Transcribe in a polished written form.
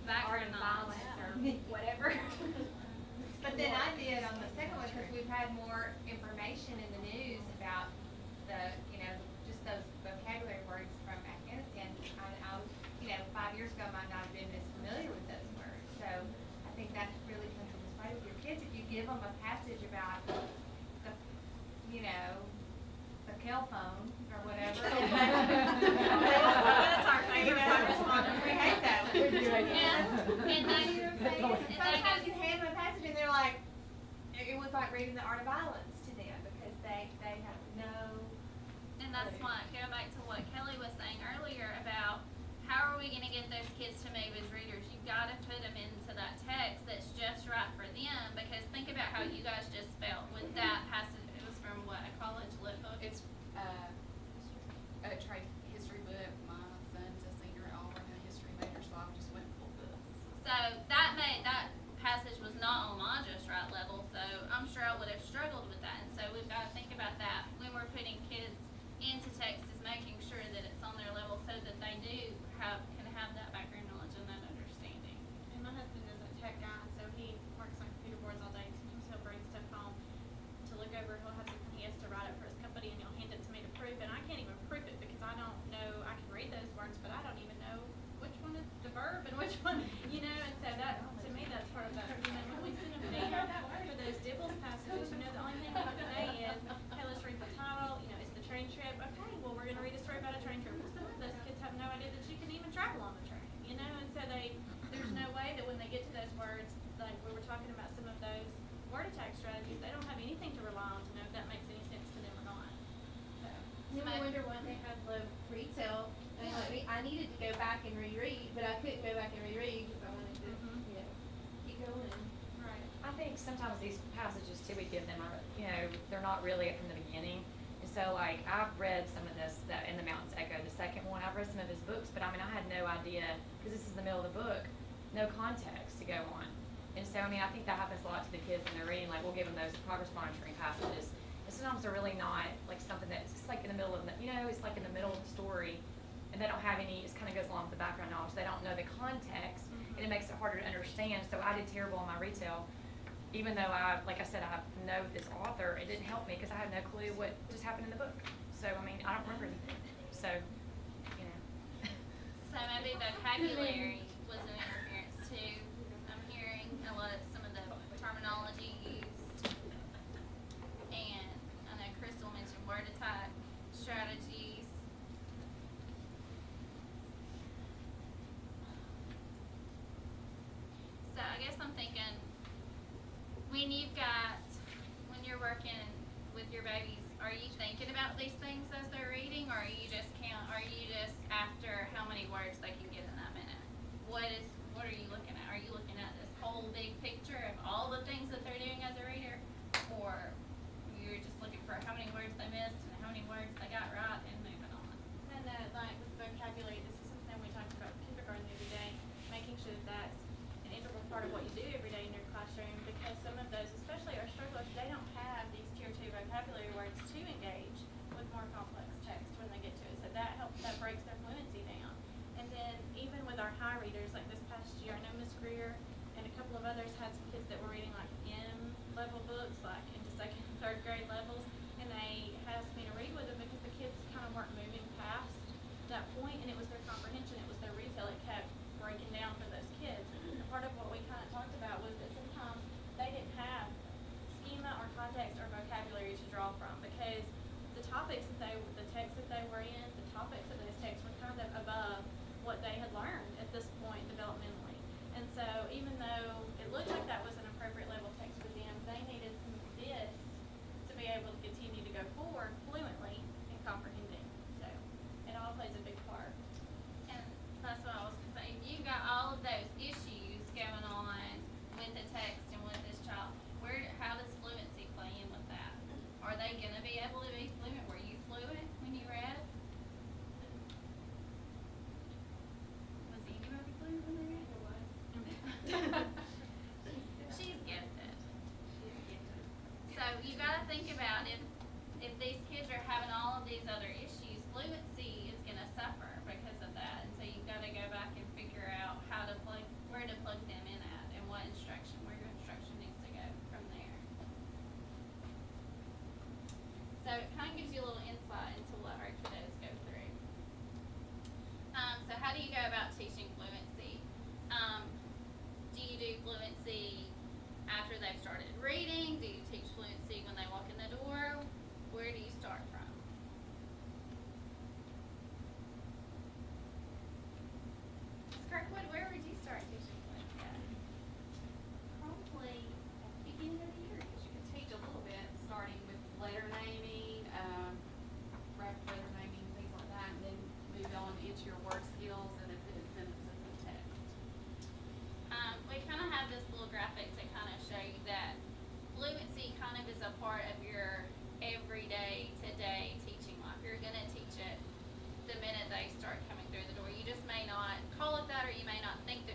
background knowledge. Or whatever. But then I did on the second one, because we've had more information in the news about the, just those vocabulary words from Afghanistan. I 5 years ago, might not have been as familiar with those words. So I think that really comes into play with your kids. If you give them a passage about the kill phone or whatever. That's our favorite correspondent. We hate that one. Sometimes you hand them a passage and they're like, it was like reading The Art of Violence to them, because they have no. And that's why, go back to what Kelly was saying earlier about how are we going to get those kids to move as readers? You've got to put them into that text that's just right for them, because think about how you guys just felt with that passage. It was from what, a college lit book? It's a trade history book. My son's a senior at Auburn and a history major, so I just went full books. So that passage was not on my just right level, so I'm sure I would have struggled with that. And so we've got to think about that when we're putting kids into text, is making sure that it's on their level so that they can have that background knowledge and that understanding. And my husband is a tech guy, so he works on computer boards all day. Sometimes he'll bring stuff home to look over. He'll have something he has to write up for his company, and he'll hand it to me to proof. And I can't even proof it because I don't know. I can read those words, but I don't even know which one is the verb and which one, And so that, to me, that's part of that. When we send them down for those Dibbles passages, the only thing we have to say is, hey, let's read the title. It's the train trip. Okay, well, we're going to read a story about a train trip. Well, some of those kids have no idea that you can even travel on the train, And so there's no way that when they get to those words, like we were talking about some of those word attack strategies, they don't have anything to rely on to know if that makes any sense to them or not. So I wonder why they have low retail. I needed to go back and reread, but I couldn't go back and reread because I wanted to, keep going. Right. I think sometimes these passages too we give them are, they're not really from the beginning. And so like I've read some of this, that In the Mountains Echo, the second one. I've read some of his books, but I had no idea, because this is the middle of the book, no context to go on. And so I think that happens a lot to the kids when they're reading. Like we'll give them those progress monitoring passages, and sometimes they're really not like something that's just like in the middle of the, it's like in the middle of the story. And they don't have any, it kind of goes along with the background knowledge. They don't know the context, and it makes it harder to understand. So I did terrible on my retail, even though like I said, I know this author. It didn't help me because I had no clue what just happened in the book. So, I don't remember anything. So, So maybe vocabulary was an interference too. I'm hearing a lot of some of the terminology used. And I know Crystal mentioned word attack strategies. So I guess I'm thinking, when you're working with your babies, are you thinking about these things as they're reading, or are you just after how many words they can get in that minute? What are you looking at? Are you looking at this whole big picture of all the things that they're doing as a reader, or you're just looking for how many words they missed and how many words they got right and moving on? And like with vocabulary, this is something we talked about in kindergarten the other day, making sure that that's an integral part of what you do every day in your classroom, because some of those, especially our strugglers, they don't have these tier 2 vocabulary words to engage with more complex text when they get to it. So that breaks their fluency down. And then even with our high readers, like this past year, I know Miss Greer and a couple of others had some kids that were reading like M level books, like into second and third grade levels, and they asked me to read with them because the kids kind of weren't moving past that point, and it was their comprehension, it was their retail, it kept breaking down for those kids. And part of what we kind of talked about was that sometimes they didn't have schema or context or vocabulary to draw from, because the topics the texts that they were in, the topics of those texts were kind of above what they had learned at this point developmentally. And so even though it looked like that was an appropriate level text for them, they needed some of this to be able to continue to go forward fluently in comprehending. So it all plays a big part. And that's what I was going to say. If you got all of those issues going on with the text and with this child, how does fluency play in with that? Are they going to be able to be fluent? Were you fluent when you read? Was anybody fluent when they read? She's gifted. So you got to think about if these kids are having all of these other issues, fluency is going to suffer because of that. And so you've got to go back and figure out how to play. Where that, or you may not think